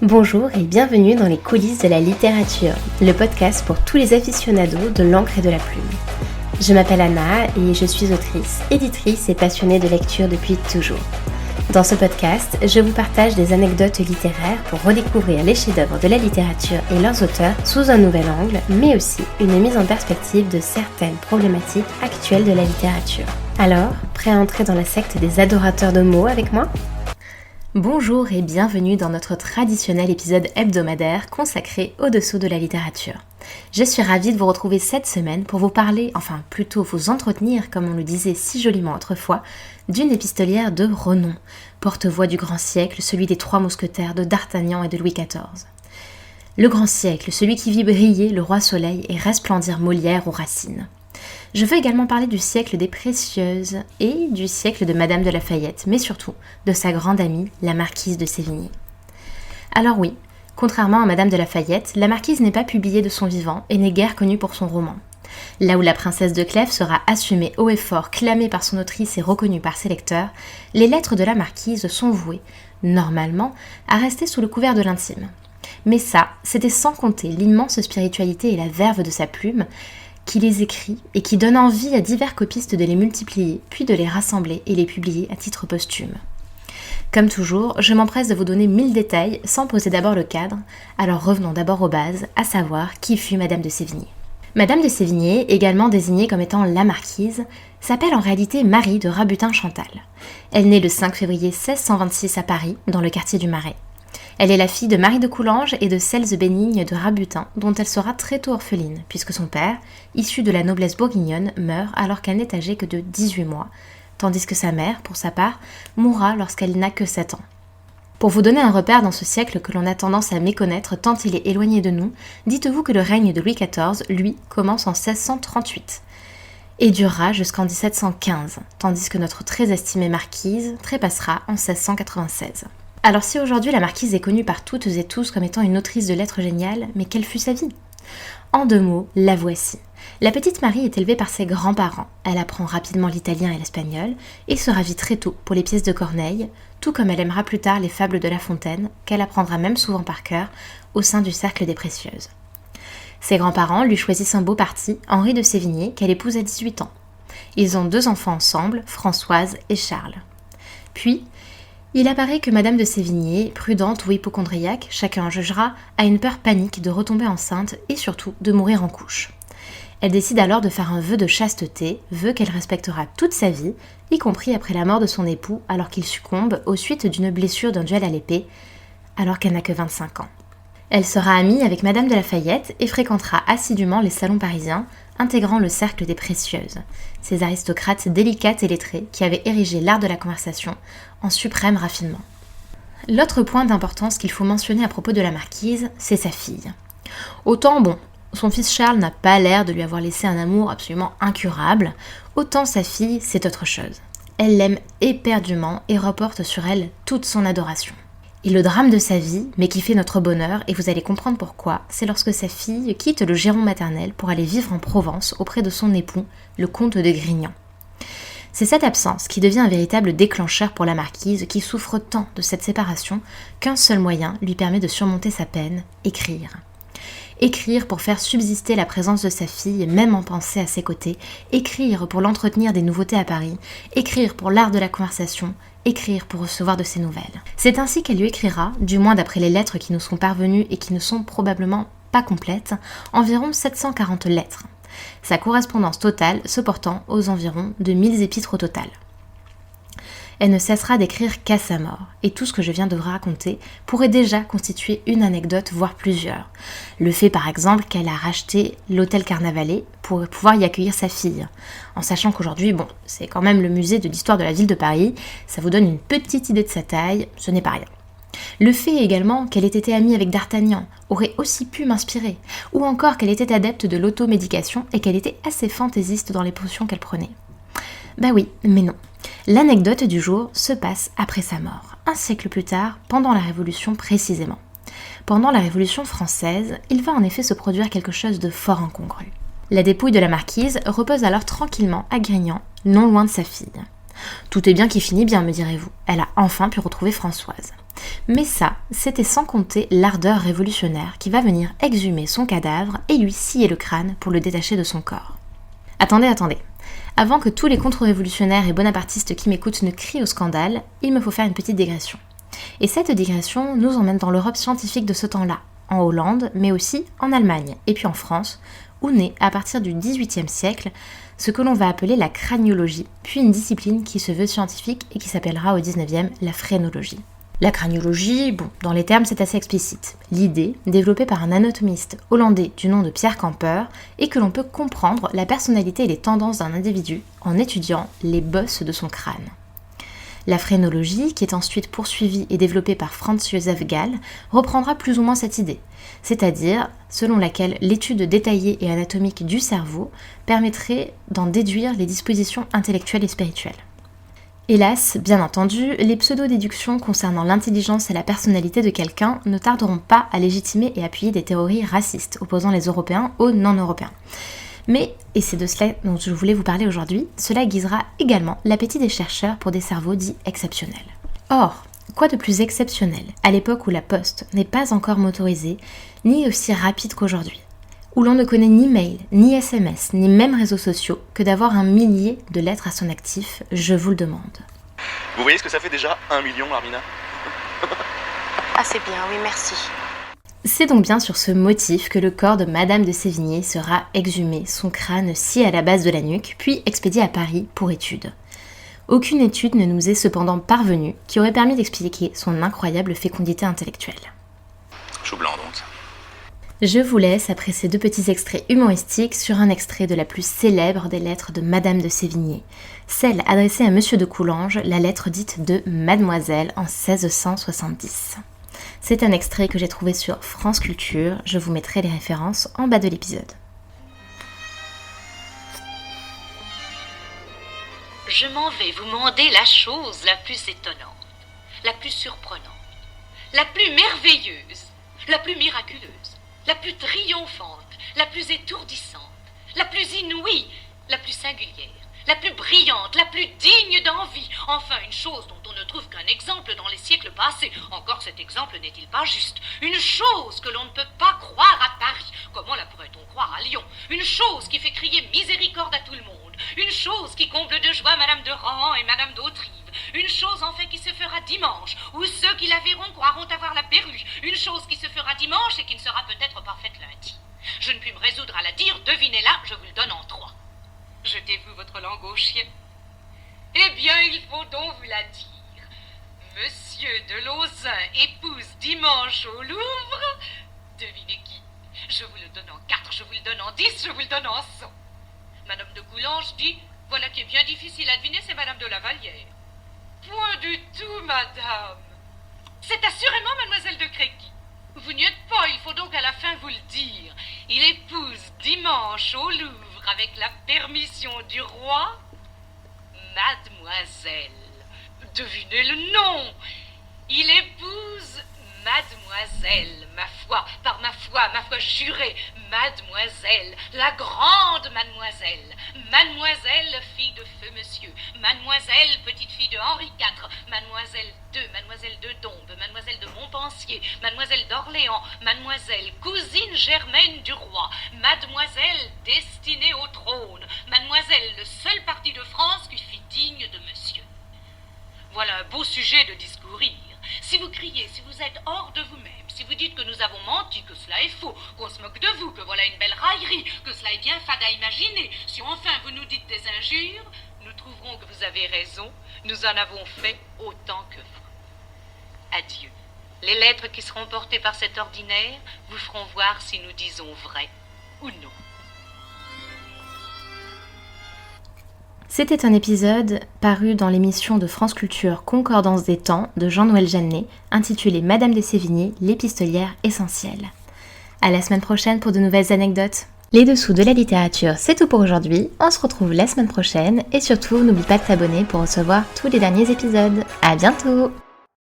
Bonjour et bienvenue dans les coulisses de la littérature, le podcast pour tous les aficionados de l'encre et de la plume. Je m'appelle Anna et je suis autrice, éditrice et passionnée de lecture depuis toujours. Dans ce podcast, je vous partage des anecdotes littéraires pour redécouvrir les chefs-d'œuvre de la littérature et leurs auteurs sous un nouvel angle, mais aussi une mise en perspective de certaines problématiques actuelles de la littérature. Alors, prêt à entrer dans la secte des adorateurs de mots avec moi ? Bonjour et bienvenue dans notre traditionnel épisode hebdomadaire consacré au dessous de la littérature. Je suis ravie de vous retrouver cette semaine pour vous parler, enfin plutôt vous entretenir, comme on le disait si joliment autrefois, d'une épistolière de renom, porte-voix du grand siècle, celui des trois mousquetaires de D'Artagnan et de Louis XIV. Le grand siècle, celui qui vit briller le roi soleil et resplendir Molière ou Racine. Je veux également parler du siècle des Précieuses et du siècle de Madame de La Fayette, mais surtout de sa grande amie, la marquise de Sévigné. Alors oui, contrairement à Madame de La Fayette, la marquise n'est pas publiée de son vivant et n'est guère connue pour son roman. Là où la princesse de Clèves sera assumée haut et fort, clamée par son autrice et reconnue par ses lecteurs, les lettres de la marquise sont vouées, normalement, à rester sous le couvert de l'intime. Mais ça, c'était sans compter l'immense spiritualité et la verve de sa plume, qui les écrit et qui donne envie à divers copistes de les multiplier, puis de les rassembler et les publier à titre posthume. Comme toujours, je m'empresse de vous donner 1000 détails sans poser d'abord le cadre, alors revenons d'abord aux bases, à savoir qui fut Madame de Sévigné. Madame de Sévigné, également désignée comme étant la marquise, s'appelle en réalité Marie de Rabutin-Chantal. Elle naît le 5 février 1626 à Paris, dans le quartier du Marais. Elle est la fille de Marie de Coulanges et de Celse Bénigne de Rabutin, dont elle sera très tôt orpheline, puisque son père, issu de la noblesse bourguignonne, meurt alors qu'elle n'est âgée que de 18 mois, tandis que sa mère, pour sa part, mourra lorsqu'elle n'a que 7 ans. Pour vous donner un repère dans ce siècle que l'on a tendance à méconnaître tant il est éloigné de nous, dites-vous que le règne de Louis XIV, lui, commence en 1638 et durera jusqu'en 1715, tandis que notre très estimée marquise trépassera en 1696. Alors si aujourd'hui la marquise est connue par toutes et tous comme étant une autrice de lettres géniales, mais quelle fut sa vie ? En 2 mots, la voici. La petite Marie est élevée par ses grands-parents. Elle apprend rapidement l'italien et l'espagnol et se ravit très tôt pour les pièces de Corneille, tout comme elle aimera plus tard les fables de La Fontaine, qu'elle apprendra même souvent par cœur au sein du cercle des Précieuses. Ses grands-parents lui choisissent un beau parti, Henri de Sévigné, qu'elle épouse à 18 ans. Ils ont 2 enfants ensemble, Françoise et Charles. Puis, il apparaît que Madame de Sévigné, prudente ou hypocondriaque, chacun en jugera, a une peur panique de retomber enceinte et surtout de mourir en couche. Elle décide alors de faire un vœu de chasteté, vœu qu'elle respectera toute sa vie, y compris après la mort de son époux alors qu'il succombe aux suites d'une blessure d'un duel à l'épée, alors qu'elle n'a que 25 ans. Elle sera amie avec Madame de La Fayette et fréquentera assidûment les salons parisiens, intégrant le cercle des Précieuses, ces aristocrates délicates et lettrés qui avaient érigé l'art de la conversation en suprême raffinement. L'autre point d'importance qu'il faut mentionner à propos de la marquise, c'est sa fille. Autant, son fils Charles n'a pas l'air de lui avoir laissé un amour absolument incurable, autant sa fille, c'est autre chose. Elle l'aime éperdument et reporte sur elle toute son adoration. Et le drame de sa vie, mais qui fait notre bonheur, et vous allez comprendre pourquoi, c'est lorsque sa fille quitte le giron maternel pour aller vivre en Provence auprès de son époux, le comte de Grignan. C'est cette absence qui devient un véritable déclencheur pour la marquise qui souffre tant de cette séparation qu'un seul moyen lui permet de surmonter sa peine, écrire. Écrire pour faire subsister la présence de sa fille, même en pensée à ses côtés, écrire pour l'entretenir des nouveautés à Paris, écrire pour l'art de la conversation, écrire pour recevoir de ses nouvelles. C'est ainsi qu'elle lui écrira, du moins d'après les lettres qui nous sont parvenues et qui ne sont probablement pas complètes, environ 740 lettres. Sa correspondance totale se portant aux environs de 1000 épîtres au total. Elle ne cessera d'écrire qu'à sa mort, et tout ce que je viens de vous raconter pourrait déjà constituer une anecdote, voire plusieurs. Le fait par exemple qu'elle a racheté l'hôtel Carnavalet pour pouvoir y accueillir sa fille, en sachant qu'aujourd'hui, c'est quand même le musée de l'histoire de la ville de Paris, ça vous donne une petite idée de sa taille, ce n'est pas rien. Le fait également qu'elle ait été amie avec D'Artagnan aurait aussi pu m'inspirer, ou encore qu'elle était adepte de l'automédication et qu'elle était assez fantaisiste dans les potions qu'elle prenait. Bah oui, mais non. L'anecdote du jour se passe après sa mort, un siècle plus tard, pendant la Révolution précisément. Pendant la Révolution française, il va en effet se produire quelque chose de fort incongru. La dépouille de la marquise repose alors tranquillement à Grignan, non loin de sa fille. Tout est bien qui finit bien, me direz-vous. Elle a enfin pu retrouver Françoise. Mais ça, c'était sans compter l'ardeur révolutionnaire qui va venir exhumer son cadavre et lui scier le crâne pour le détacher de son corps. Attendez. Avant que tous les contre-révolutionnaires et bonapartistes qui m'écoutent ne crient au scandale, il me faut faire une petite digression. Et cette digression nous emmène dans l'Europe scientifique de ce temps-là, en Hollande, mais aussi en Allemagne, et puis en France, où naît, à partir du XVIIIe siècle, ce que l'on va appeler la craniologie, puis une discipline qui se veut scientifique et qui s'appellera au XIXe la phrénologie. La craniologie, dans les termes c'est assez explicite. L'idée, développée par un anatomiste hollandais du nom de Pierre Camper, est que l'on peut comprendre la personnalité et les tendances d'un individu en étudiant les bosses de son crâne. La phrénologie, qui est ensuite poursuivie et développée par Franz Joseph Gall, reprendra plus ou moins cette idée, c'est-à-dire selon laquelle l'étude détaillée et anatomique du cerveau permettrait d'en déduire les dispositions intellectuelles et spirituelles. Hélas, bien entendu, les pseudo-déductions concernant l'intelligence et la personnalité de quelqu'un ne tarderont pas à légitimer et appuyer des théories racistes opposant les Européens aux non-Européens. Mais, et c'est de cela dont je voulais vous parler aujourd'hui, cela aiguisera également l'appétit des chercheurs pour des cerveaux dits exceptionnels. Or, quoi de plus exceptionnel à l'époque où la poste n'est pas encore motorisée, ni aussi rapide qu'aujourd'hui, où l'on ne connaît ni mail, ni SMS, ni même réseaux sociaux, que d'avoir 1 millier de lettres à son actif, je vous le demande. Vous voyez ce que ça fait déjà 1 million, Armina? Ah c'est bien, oui merci. C'est donc bien sur ce motif que le corps de Madame de Sévigné sera exhumé, son crâne scié à la base de la nuque, puis expédié à Paris pour étude. Aucune étude ne nous est cependant parvenue qui aurait permis d'expliquer son incroyable fécondité intellectuelle. Chou blanc donc. Je vous laisse après ces 2 petits extraits humoristiques sur un extrait de la plus célèbre des lettres de Madame de Sévigné, celle adressée à Monsieur de Coulanges, la lettre dite de Mademoiselle en 1670. C'est un extrait que j'ai trouvé sur France Culture, je vous mettrai les références en bas de l'épisode. Je m'en vais vous demander la chose la plus étonnante, la plus surprenante, la plus merveilleuse, la plus miraculeuse, la plus triomphante, la plus étourdissante, la plus inouïe, la plus singulière, la plus brillante, la plus digne d'envie, enfin une chose dont on ne trouve qu'un exemple dans les siècles passés, encore cet exemple n'est-il pas juste, une chose que l'on ne peut pas croire à Paris, comment la pourrait-on croire à Lyon, une chose qui fait crier miséricorde à tout le monde, une chose qui comble de joie Madame de Rohan et Madame d'Autrive, une chose enfin qui se fera dimanche, où ceux qui la verront croiront avoir la perruque, une chose qui se fera dimanche et qui ne sera peut-être pas faite lundi. Je ne puis me résoudre à la dire, devinez-la, je vous le donne en 3. Jetez-vous votre langue au chien. Eh bien, il faut donc vous la dire. Monsieur de Lauzun épouse dimanche au Louvre. Devinez qui? Je vous le donne en 4, je vous le donne en 10, je vous le donne en 100. Madame de Coulanges dit, voilà qui est bien difficile à deviner, c'est Madame de Lavallière. Point du tout, madame. C'est assurément Mademoiselle de Créqui. Vous n'y êtes pas, il faut donc à la fin vous le dire. Il épouse dimanche au Louvre avec la permission du roi, Mademoiselle. Devinez le nom. Il épouse Mademoiselle, ma foi jurée, Mademoiselle, la grande Mademoiselle, Mademoiselle, fille de feu monsieur, Mademoiselle, petite fille de Henri IV, Mademoiselle de Dombes, Mademoiselle de Montpensier, Mademoiselle d'Orléans, Mademoiselle, cousine germaine du roi, Mademoiselle, destinée au trône, Mademoiselle, le seul parti de France qui fit digne de monsieur. Voilà un beau sujet de discourir. Si vous criez, si vous êtes hors de vous-même, si vous dites que nous avons menti, que cela est faux, qu'on se moque de vous, que voilà une belle raillerie, que cela est bien fade à imaginer, si enfin vous nous dites des injures, nous trouverons que vous avez raison, nous en avons fait autant que vous. Adieu. Les lettres qui seront portées par cet ordinaire vous feront voir si nous disons vrai ou non. C'était un épisode paru dans l'émission de France Culture Concordance des temps de Jean-Noël Jeannet, intitulé Madame de Sévigné, l'épistolière essentielle. À la semaine prochaine pour de nouvelles anecdotes. Les dessous de la littérature, c'est tout pour aujourd'hui. On se retrouve la semaine prochaine et surtout, n'oublie pas de t'abonner pour recevoir tous les derniers épisodes. À bientôt!